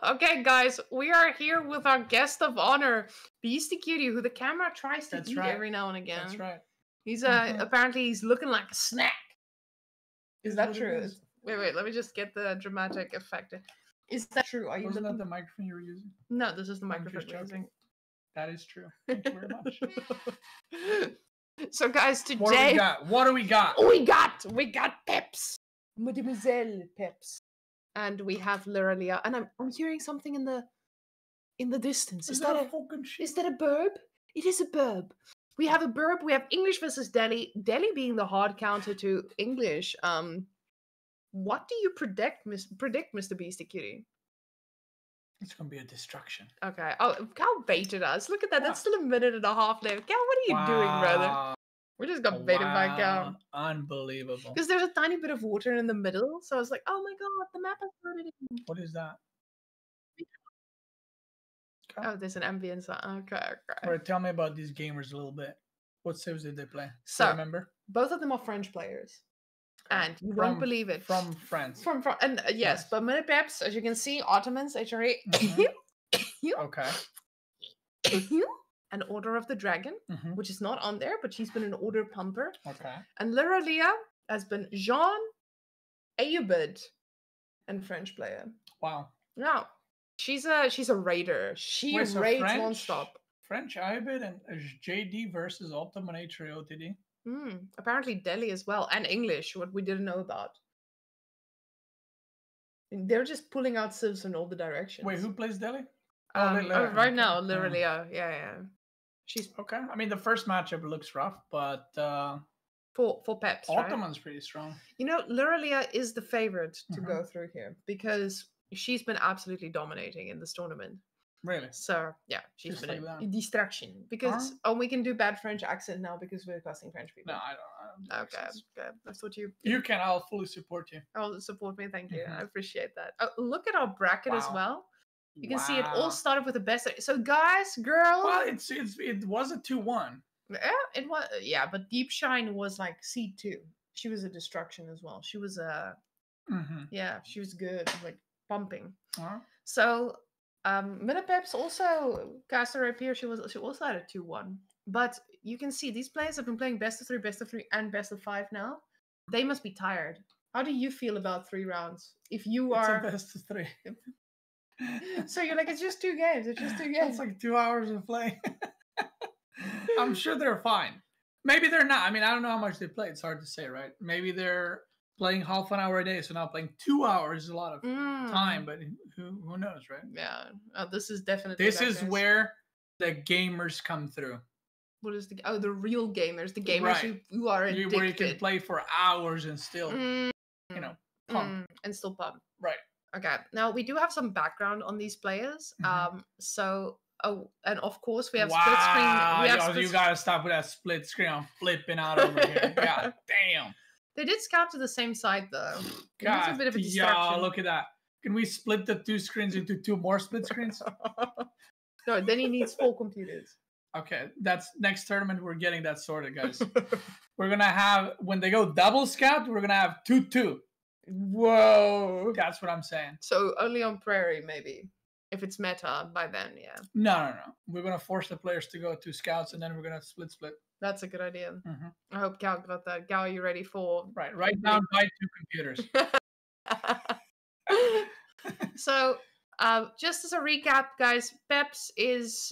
Okay, guys, we are here with our guest of honor, Beasty Cutie, who the camera tries to eat every now and again. That's right. He's apparently he's looking like a snack. Is that true? Wait, let me just get the dramatic effect. Is that true? Are you Wasn't that the microphone you were using? No, this is the microphone you're using. That is true. Thank you very much. So, guys, today what do we got? We got Peps, Mademoiselle Peps, and we have Lyralia, and I'm hearing something in the distance. Is that a fucking shit? Is that a burb? It is a burb. We have a burb. We have English versus Delhi. Delhi being the hard counter to English. What do you predict, Mr. Beastie Cutie? It's gonna be a destruction. Okay. Oh, Cal baited us. Look at that. That's still a minute and a half left. Cal, what are you doing, brother? We just got baited by Cal. Unbelievable. Because there's a tiny bit of water in the middle, so I was like, oh my god, the map has loaded in. What is that? Oh, there's an ambience. Okay. All right, tell me about these gamers a little bit. What civs did they play? So, remember? Both of them are French players. And you won't believe it. From France. From and yes, but MllePeps, as you can see, Ottomans, HRE. Okay. An Order of the Dragon, which is not on there, but she's been an Order Pumper. Okay. And Lyralia has been Jean Ayubid and French player. Wow. Now, she's a raider. She raids non-stop. French Ayubid and JD versus Ottoman HRE OTD. Apparently Delhi as well, and English, what we didn't know about. They're just pulling out civs in all the directions. Wait, who plays Delhi? Right now, Lyralia. Yeah. She's okay. I mean, the first matchup looks rough, but for Peps, Ottoman's pretty strong. You know, Lyralia is the favorite to go through here because she's been absolutely dominating in this tournament. Really? So yeah, she's just been like a distraction because we can do bad French accent now because we're cussing French people. No, I don't. Okay, that's what you. You can. I'll fully support you. I'll support me. Thank you. I appreciate that. Oh, look at our bracket as well. You can see it all started with the best. So guys, girls. Well, it was a 2-1. Yeah, it was. Yeah, but Deep Shine was like seed 2. She was a destruction as well. She was a. Yeah, she was good, like pumping. So. MllePeps also cast her up here. She also had a 2-1. But you can see these players have been playing best of 3, and best of 5 now. They must be tired. How do you feel about 3 rounds? If you are a best of 3. So you're like, it's just 2 games. It's just 2 games. It's like 2 hours of play. I'm sure they're fine. Maybe they're not. I mean, I don't know how much they play. It's hard to say, right? Maybe they're playing half an hour a day, so now playing 2 hours is a lot of time, but who knows, right? Yeah, this is definitely. This is where the gamers come through. What is the real gamers, the gamers who are addicted, where you can play for hours and still, pump and still pump. Right. Okay. Now we do have some background on these players. So. Oh, and of course we have split screen. You gotta stop with that split screen. I'm flipping out over here. God damn. They did scout to the same side, though. God, a bit of a distraction. Look at that. Can we split the 2 screens into 2 more split screens? No, then he needs 4 computers. Okay, that's next tournament. We're getting that sorted, guys. We're going to have, when they go double scout, we're going to have 2-2. Whoa. That's what I'm saying. So only on Prairie, maybe. If it's meta by then, yeah. No. We're going to force the players to go 2 scouts, and then we're going to split. That's a good idea. I hope Gal got that. Gal, are you ready for... Right. Write down by 2 computers. So, just as a recap, guys, Peps is...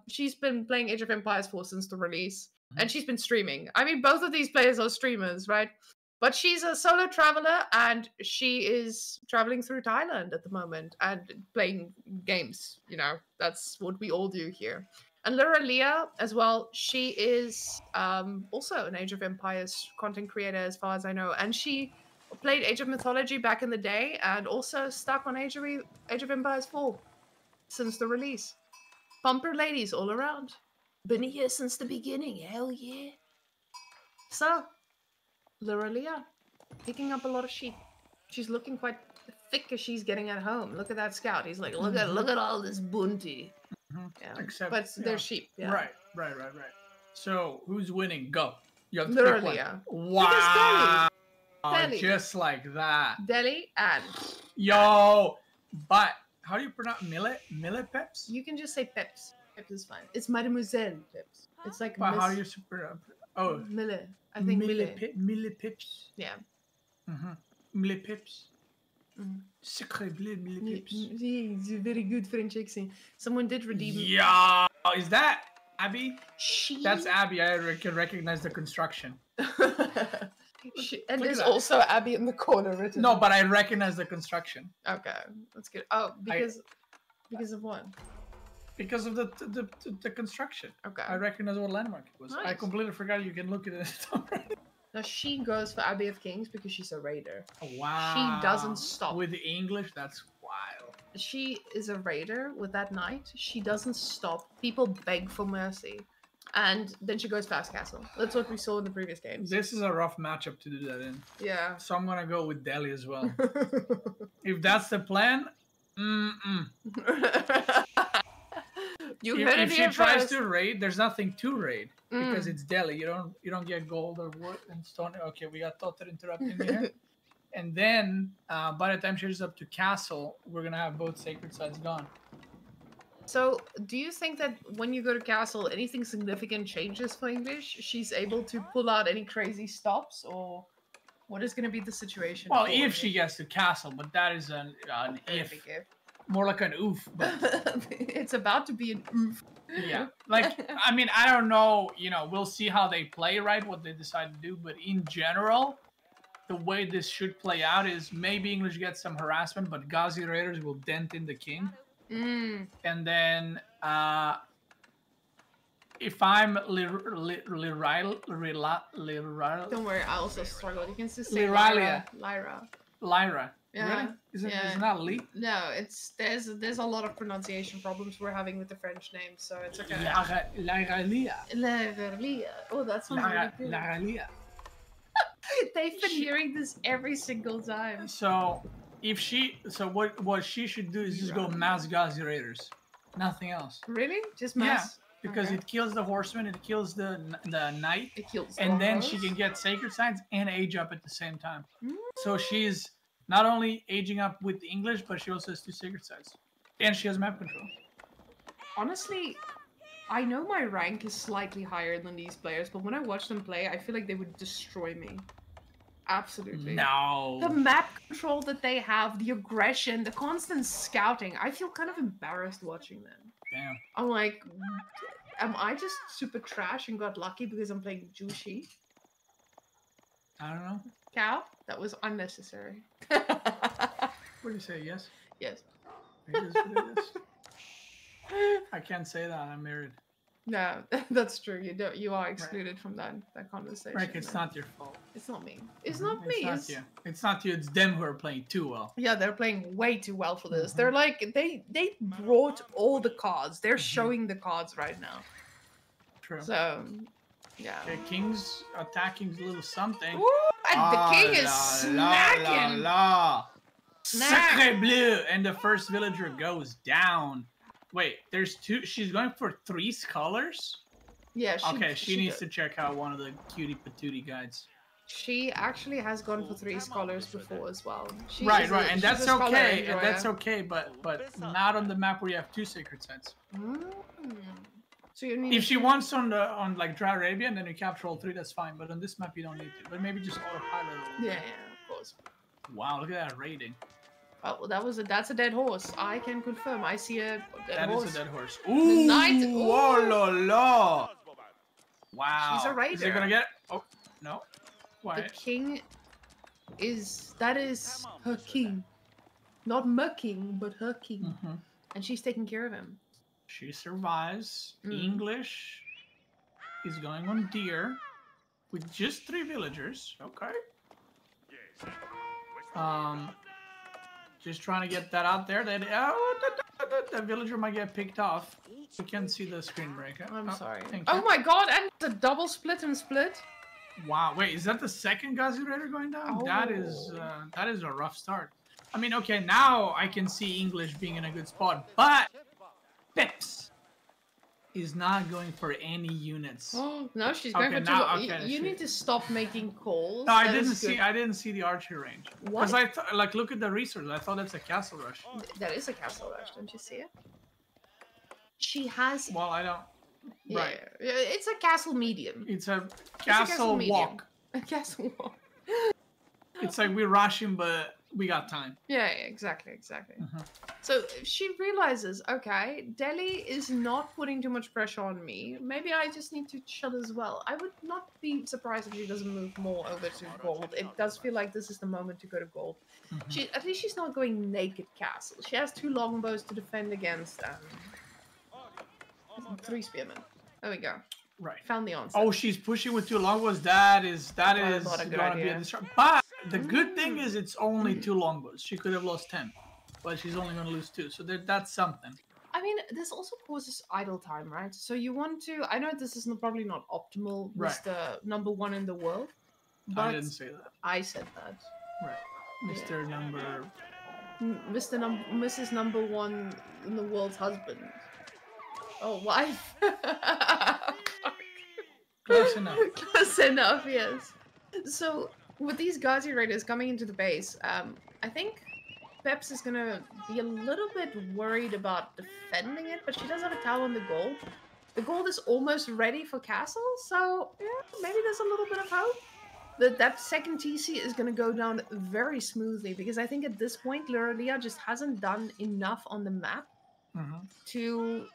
she's been playing Age of Empires 4 since the release. And she's been streaming. I mean, both of these players are streamers, right? But she's a solo traveler, and she is traveling through Thailand at the moment and playing games. You know, that's what we all do here. And Lyralia as well, she is also an Age of Empires content creator as far as I know. And she played Age of Mythology back in the day and also stuck on Age of Empires 4 since the release. Pumper ladies all around. Been here since the beginning, hell yeah. So, Lyralia, picking up a lot of sheep. She's looking quite thick as she's getting at home. Look at that scout. He's like, look at all this bunty. Yeah, except, but they're sheep. Yeah. Right. So who's winning? Go. You have to Literally, pick one. Yeah. Wow. Delhi. Just like that. Delhi and. Yo, but How do you pronounce MllePeps? You can just say Peps. Peps is fine. It's Mademoiselle Peps. It's like Well, Miss how do you pronounce? Oh, Mille. I think Mille. MllePeps. Yeah. MllePeps. Mm. Sacré bleu, MllePeps. It's a very good French accent. Someone did redeem. Yeah, is that Abby? She. That's Abby. I can recognize the construction. And there's also Abby in the corner written. No, but I recognize the construction. Okay, that's good. Oh, because of what? Because of the construction. Okay. I recognize what landmark it was. Nice. I completely forgot you can look at it already. Now she goes for Abbey of Kings because she's a raider. Oh, wow. She doesn't stop. With the English, that's wild. She is a raider with that knight. She doesn't stop. People beg for mercy. And then she goes fast castle. That's what we saw in the previous games. This is a rough matchup to do that in. Yeah. So I'm gonna go with Delhi as well. If that's the plan, if she tries to raid, there's nothing to raid because it's Delhi. You don't get gold or wood and stone. Okay, we got Totter interrupting me here. And then by the time she's up to castle, we're gonna have both sacred sites gone. So, do you think that when you go to castle, anything significant changes for English? She's able to pull out any crazy stops, or what is going to be the situation? Well, if she gets to castle, but that is an if. More like an oof. But it's about to be an oof. Yeah. Like, I mean, I don't know, we'll see how they play, right? What they decide to do. But in general, the way this should play out is maybe English gets some harassment, but Ghazi Raiders will dent in the king. And then if I'm Lyralia, don't worry, I also struggle. You can just say Lyralia. Lyra. Yeah. Really? Isn't it not Lee? No, there's a lot of pronunciation problems we're having with the French names, so it's okay. Lyralia. Lyralia. Oh, that sounds really good. Lyralia. They've been hearing this every single time. So what she should do is just go mass Ghazi Raiders, nothing else. Really? Just mass? Yeah, because it kills the horseman, it kills the knight, it kills and then she can get sacred signs and age up at the same time. So she's not only aging up with the English, but she also has 2 sacred signs, and she has map control. Honestly, I know my rank is slightly higher than these players, but when I watch them play, I feel like they would destroy me. Absolutely. No. The map control that they have, the aggression, the constant scouting, I feel kind of embarrassed watching them. Damn. I'm like, am I just super trash and got lucky because I'm playing Jushi? I don't know. Cow? That was unnecessary. What do you say? Yes? Yes. It is what it is. I can't say that. I'm married. No, that's true. You are excluded from that conversation. Right, it's not your fault. It's not me. It's not me. It's not you. It's not you. It's them who are playing too well. Yeah, they're playing way too well for this. They're like they brought all the cards. They're showing the cards right now. True. So, yeah. Okay, King's attacking a little something. Ooh, and the king is smacking. Sacré bleu, and the first villager goes down. Wait, there's 2. She's going for 3 scholars? Yeah, she needs to check out one of the cutie patootie guides. She actually has gone for 3 scholars before as well. Right, and that's okay, but not on the map where you have 2 sacred sites. So you need if she wants on like Dry Arabia and then you capture all 3, that's fine. But on this map you don't need to. But maybe just autopilot. Yeah, of course. Wow, look at that rating. Oh, that's a dead horse. I can confirm. I see a dead horse. That is a dead horse. Ooh, the knight. Oh la la! Wow. She's a raider. Is it gonna get? Oh no. Why? The king that is her king, not my king, but her king, and she's taking care of him. She survives. English is going on deer with just 3 villagers. Okay. Just trying to get that out there. The villager might get picked off. You can't see the screen breaker. I'm sorry. Oh my god, and the double split and split. Wow, wait, is that the second Ghazi Raider going down? Oh. That is a rough start. I mean, okay, now I can see English being in a good spot, but Peps. is not going for any units. Oh no, she's going for two. You need to stop making calls. No, I didn't see. I didn't see the archer range. What? Because I thought, like, look at the resources. I thought it's a castle rush. That is a castle rush. Don't you see it? She has. Well, I don't. Right. Yeah, it's a castle medium. It's a castle walk. A castle walk. It's like we're rushing, but we got time. Yeah, exactly. So she realizes, okay, Delhi is not putting too much pressure on me. Maybe I just need to chill as well. I would not be surprised if she doesn't move more over to gold. It does feel like this is the moment to go to gold. At least she's not going naked castle. She has 2 longbows to defend against 3 spearmen. There we go. Right. Found the answer. Oh, she's pushing with 2 longbows. That is gonna be a distraction. But the good thing is it's only 2 longbows. She could have lost 10, but she's only gonna lose 2. So that's something. I mean, this also causes idle time, right? So you want to. I know this is probably not optimal, Mr. Number 1 in the world. But I didn't say that. I said that. Right. Mr. Number. Mrs. Number 1 in the world's husband. Oh, wife. Close enough. Close enough, yes. So, with these Ghazi raiders coming into the base, I think Peps is gonna be a little bit worried about defending it, but she does have a tower on the gold. The gold is almost ready for castle, so yeah, maybe there's a little bit of hope. That second TC is gonna go down very smoothly, because I think at this point, Lyralia just hasn't done enough on the map to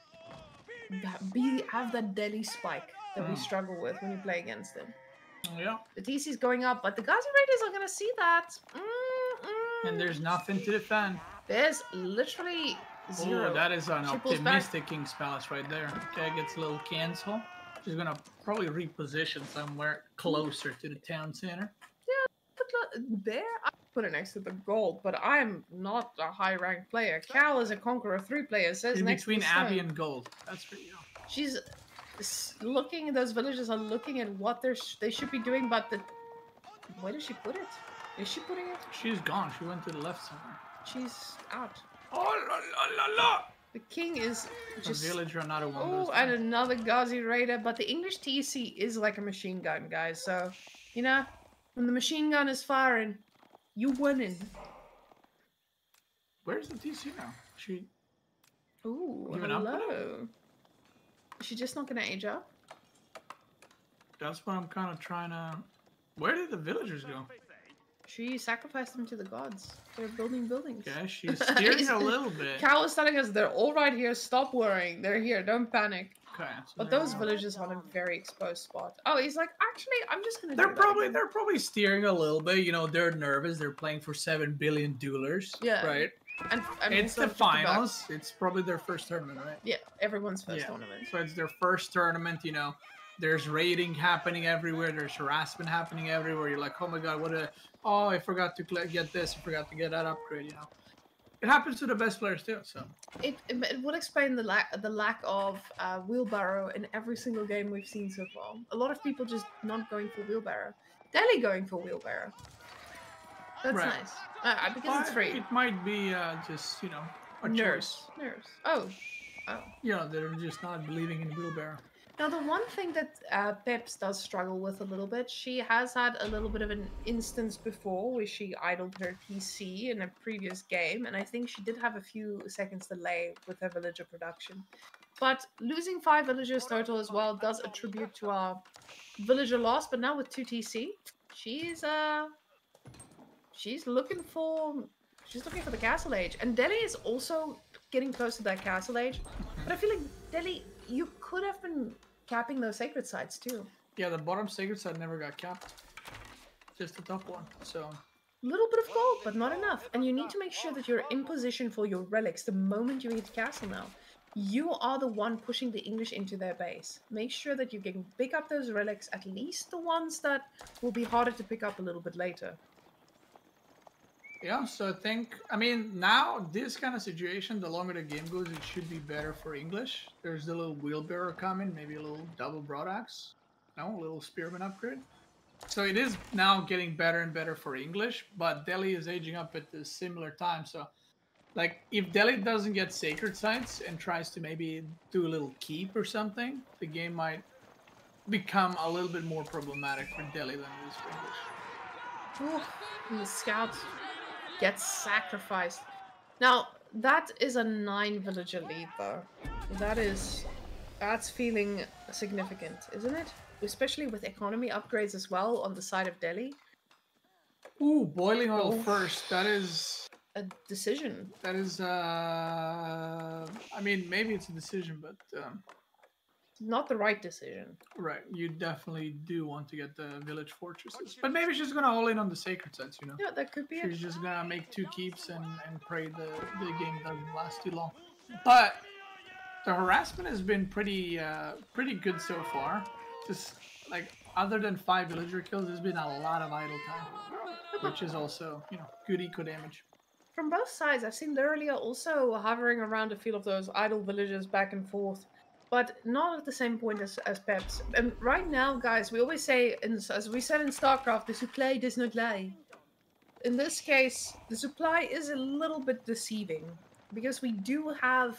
have that Delhi spike that we struggle with when you play against them. Yeah. The TC's going up, but the Ghazi raiders are gonna see that. And there's nothing to defend. There's literally 0. Oh, that is an optimistic King's Palace right there. Okay, gets a little cancel. She's gonna probably reposition somewhere closer to the town center. Yeah, there. I put it next to the gold, but I'm not a high-ranked player. Cal is a Conqueror 3 player. Says in next between to Abby and gold. That's for you. She's looking. Those villagers are looking at what they should be doing, but where does she put it? Is she putting it? She's gone. She went to the left somewhere. She's out. Oh la la la la! The king is just... A villager, not a one. Oh, and another Ghazi raider. But the English TC is like a machine gun, guys. So, you know, when the machine gun is firing, you winning. Where's the TC now? She... Ooh, hello. Is she just not going to age up? That's what I'm kind of trying to... Where did the villagers go? She sacrificed them to the gods. They're building buildings. Yeah, she's steering a little bit. Cal is telling us they're all right here. Stop worrying. They're here. Don't panic. Okay. So but those villagers are in a very exposed spot. Oh, he's like, actually, I'm just gonna. They're probably steering a little bit. You know, they're nervous. They're playing for $7 billion. Yeah. Right. And it's the finals. It's probably their first tournament, right? Yeah, everyone's first tournament. So it's their first tournament. You know, there's raiding happening everywhere. There's harassment happening everywhere. You're like, oh my god, what a... Oh, I forgot to get this. I forgot to get that upgrade. You know, it happens to the best players too. So it would explain the lack of wheelbarrow in every single game we've seen so far. A lot of people just not going for wheelbarrow. Delhi going for wheelbarrow. That's nice. Because it's free. It might be just, you know, a choice. Nerves. Oh. Yeah, they're just not believing in wheelbarrow. Now, the one thing that Peps does struggle with a little bit, she has had a little bit of an instance before where she idled her PC in a previous game, and I think she did have a few seconds delay with her villager production. But losing 5 villagers total as well does attribute to our villager loss, but now with 2 TC, she's looking for the castle age. And Delhi is also getting close to that castle age, but I feel like Delhi, you could have been capping those sacred sites too. Yeah, the bottom sacred site never got capped. Just the top one. So a little bit of gold, but not enough. And you need to make sure that you're in position for your relics the moment you hit castle now. You are the one pushing the English into their base. Make sure that you can pick up those relics, at least the ones that will be harder to pick up a little bit later. Yeah, so I think, I mean, now, this kind of situation, the longer the game goes, it should be better for English. There's the little wheelbarrow coming, maybe a little double broadaxe. No, a little spearman upgrade. So it is now getting better and better for English, but Delhi is aging up at a similar time, so Like, if Delhi doesn't get sacred sites and tries to maybe do a little keep or something, the game might become a little bit more problematic for Delhi than it is for English. Ooh, and the scout gets sacrificed. Now, that is a 9 villager lead, though. That's feeling significant, isn't it? Especially with economy upgrades as well on the side of Delhi. Ooh, boiling oil first. That is a decision. That is, I mean, maybe it's a decision, but not the right decision. Right, you definitely do want to get the village fortresses, but maybe she's gonna all in on the sacred sites, you know. Yeah, that could be. She's just gonna make 2 keeps and pray the game doesn't last too long. But the harassment has been pretty good so far. Just like other than 5 villager kills, there's been a lot of idle time, which is also, you know, good eco damage. From both sides, I've seen Lyralia also hovering around a few of those idle villagers back and forth, but not at the same point as Peps. And right now, guys, we always say, as we said in StarCraft, the supply does not lie. In this case, the supply is a little bit deceiving, because we do have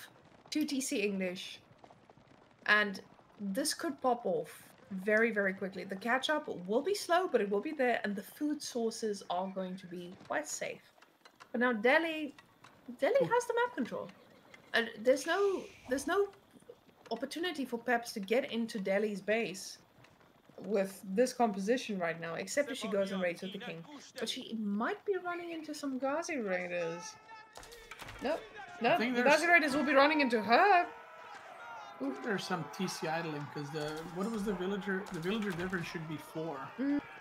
2 TC English, and this could pop off very, very quickly. The catch-up will be slow, but it will be there, and the food sources are going to be quite safe. But now Delhi has the map control, and there's no opportunity for Peps to get into Delhi's base with this composition right now, except if she goes and raids with the king. But she might be running into some Ghazi raiders. Nope, the Ghazi raiders will be running into her. Ooh, there's some TC idling because what was the villager? The villager difference should be 4,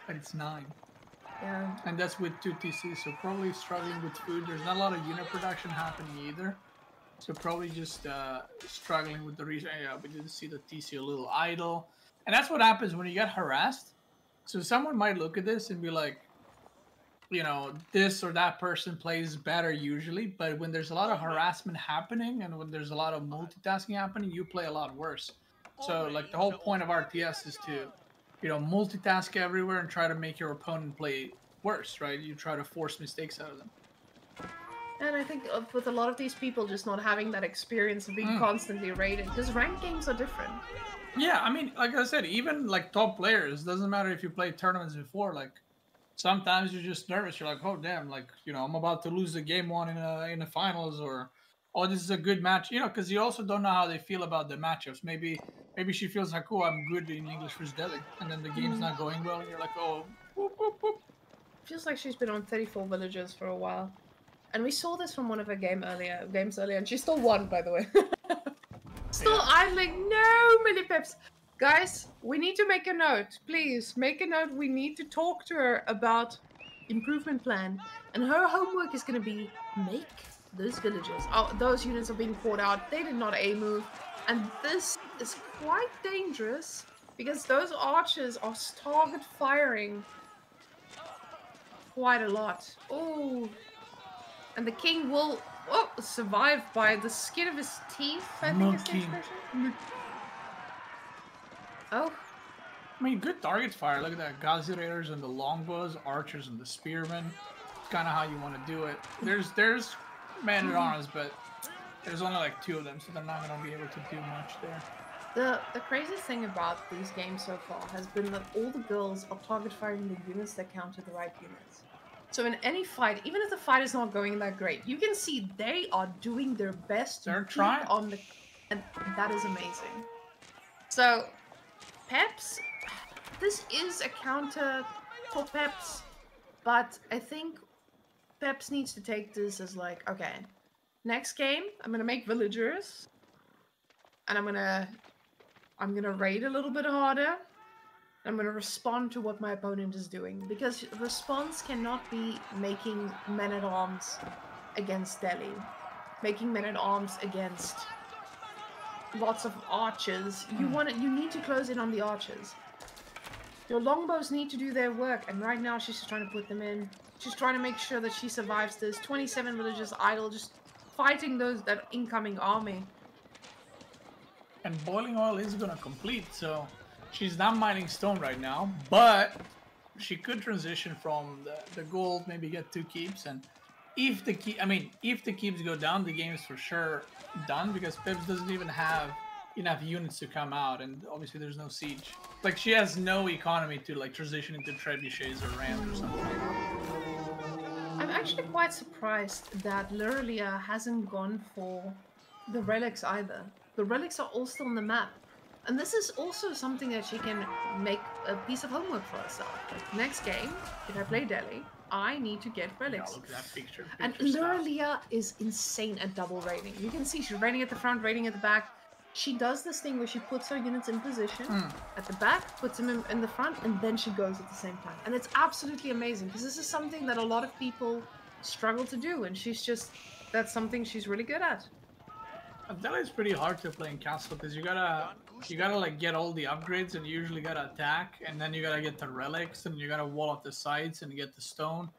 but it's 9. Yeah. And that's with 2 TC, so probably struggling with food. There's not a lot of unit production happening either. So probably just struggling with the reason. Yeah, we did see the TC a little idle. And that's what happens when you get harassed. So someone might look at this and be like, you know, this or that person plays better usually. But when there's a lot of harassment happening and when there's a lot of multitasking happening, you play a lot worse. So like the whole point of RTS is to, you know, multitask everywhere and try to make your opponent play worse, right? You try to force mistakes out of them. And I think with a lot of these people just not having that experience of being constantly raided, because ranked games are different. Yeah, I mean, like I said, even like top players, doesn't matter if you played tournaments before, like sometimes you're just nervous. You're like, oh damn, like, you know, I'm about to lose the game 1 in the finals, or oh, this is a good match, you know, because you also don't know how they feel about the matchups. Maybe she feels like, oh, I'm good in English versus Delhi, and then the game's not going well, and you're like, oh, whoop, whoop, whoop. Feels like she's been on 34 villagers for a while. And we saw this from one of her games earlier, and she still won, by the way. Still idling. No, MllePeps. Guys, we need to make a note. Please, make a note. We need to talk to her about improvement plan. And her homework is going to be make those villagers. Oh, those units are being poured out. They did not A-move. And this is quite dangerous because those archers are target firing quite a lot. Oh. And the king will survive by the skin of his teeth, I think is the expression. Oh. I mean, good target fire. Look at that. Ghazi Raiders and the longbows, archers and the spearmen. Kind of how you want to do it. There's man-at-arms, but there's only like 2 of them, so they're not going to be able to do much there. The craziest thing about these games so far has been that all the girls are target firing the units that counter the right units. So in any fight, even if the fight is not going that great, you can see they are doing their best to keep on the, and that is amazing. So, Peps, this is a counter for Peps, but I think Peps needs to take this as like, okay, next game I'm gonna make villagers, and I'm gonna raid a little bit harder. I'm going to respond to what my opponent is doing, because response cannot be making men-at-arms against Delhi, making men-at-arms against lots of archers. You need to close in on the archers. Your longbows need to do their work, and right now she's just trying to put them in. She's trying to make sure that she survives this. 27 villagers idle, just fighting that incoming army. And boiling oil is going to complete, so she's not mining stone right now, but she could transition from the gold, maybe get 2 keeps, and if the keeps go down, the game is for sure done because Peps doesn't even have enough units to come out, and obviously there's no siege. Like she has no economy to like transition into trebuchets or rams or something. I'm actually quite surprised that Lyralia hasn't gone for the relics either. The relics are all still on the map. And this is also something that she can make a piece of homework for herself. Like, next game, if I play Delhi, I need to get relics. Yeah, look at that picture. And Lyralia is insane at double raiding. You can see she's raiding at the front, raiding at the back. She does this thing where she puts her units in position at the back, puts them in the front, and then she goes at the same time. And it's absolutely amazing because this is something that a lot of people struggle to do, and that's something she's really good at. Delhi is pretty hard to play in castle because you gotta like get all the upgrades, and you usually gotta attack, and then you gotta get the relics, and you gotta wall up the sides and get the stone.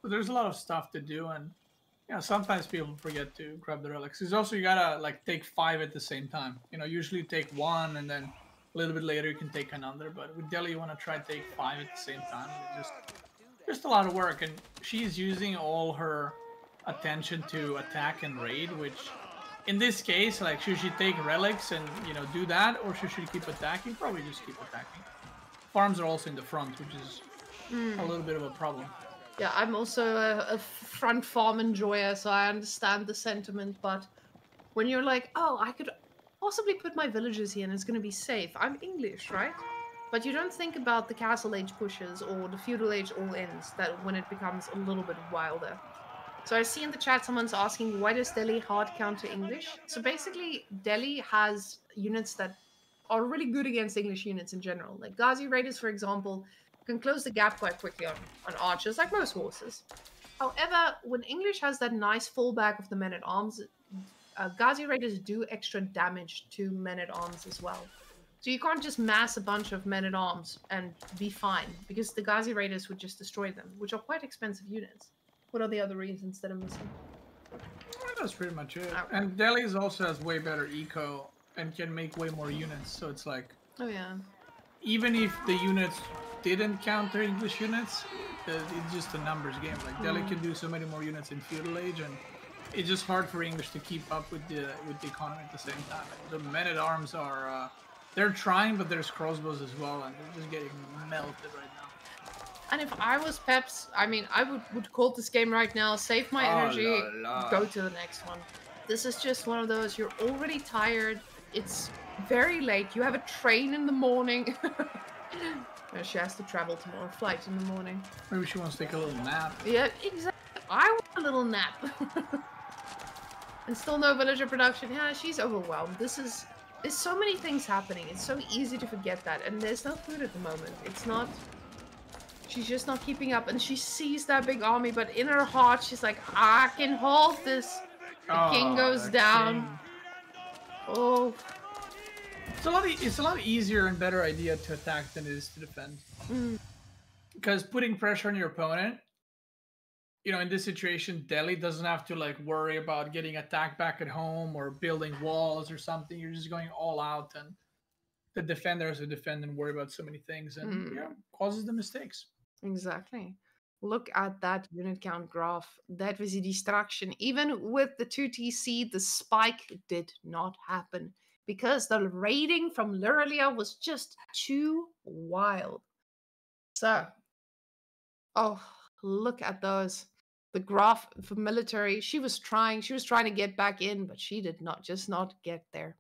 But there's a lot of stuff to do, and sometimes people forget to grab the relics. Because also you gotta like take 5 at the same time. Usually you take 1, and then a little bit later you can take another. But with Delhi, you want to try to take 5 at the same time. It's just a lot of work, and she's using all her attention to attack and raid, which. In this case, like, should she take relics and, do that, or should she keep attacking? Probably just keep attacking. Farms are also in the front, which is a little bit of a problem. Yeah, I'm also a front farm enjoyer, so I understand the sentiment, but when you're like, oh, I could possibly put my villagers here and it's going to be safe. I'm English, right? But you don't think about the castle age pushes or the feudal age all-ins, that when it becomes a little bit wilder. So I see in the chat someone's asking, why does Delhi hard counter English? So basically, Delhi has units that are really good against English units in general. Like Ghazi Raiders, for example, can close the gap quite quickly on archers, like most horses. However, when English has that nice fallback of the men-at-arms, Ghazi Raiders do extra damage to men-at-arms as well. So you can't just mass a bunch of men-at-arms and be fine, because the Ghazi Raiders would just destroy them, which are quite expensive units. What are the other reasons that I'm missing? Well, that's pretty much it. Okay. And Delhi's also has way better eco and can make way more units. So it's like, oh yeah, even if the units didn't counter English units, it's just a numbers game. Like Delhi can do so many more units in feudal age, and it's just hard for English to keep up with the economy at the same time. The men-at-arms are they're trying, but there's crossbows as well, and they're just getting melted right now. And if I was Peps, I mean, I would call this game right now, save my energy, go to the next one. This is just one of those, you're already tired, it's very late, you have a train in the morning. She has to travel tomorrow, flight in the morning. Maybe she wants to take a little nap. Yeah, exactly. I want a little nap. And still no villager production. Yeah, she's overwhelmed. There's so many things happening. It's so easy to forget that. And there's no food at the moment. It's not... She's just not keeping up, and she sees that big army, but in her heart, she's like, I can hold this. The king goes down. King. Oh. It's a lot easier and better idea to attack than it is to defend. Because putting pressure on your opponent, in this situation, Delhi doesn't have to, like, worry about getting attacked back at home or building walls or something. You're just going all out, and the defender has to defend and worry about so many things, and causes the mistakes. Exactly. Look at that unit count graph. That was a distraction. Even with the 2TC, the spike did not happen because the raiding from Lyralia was just too wild. So, oh, look at those. The graph for military, she was trying to get back in, but she did not get there.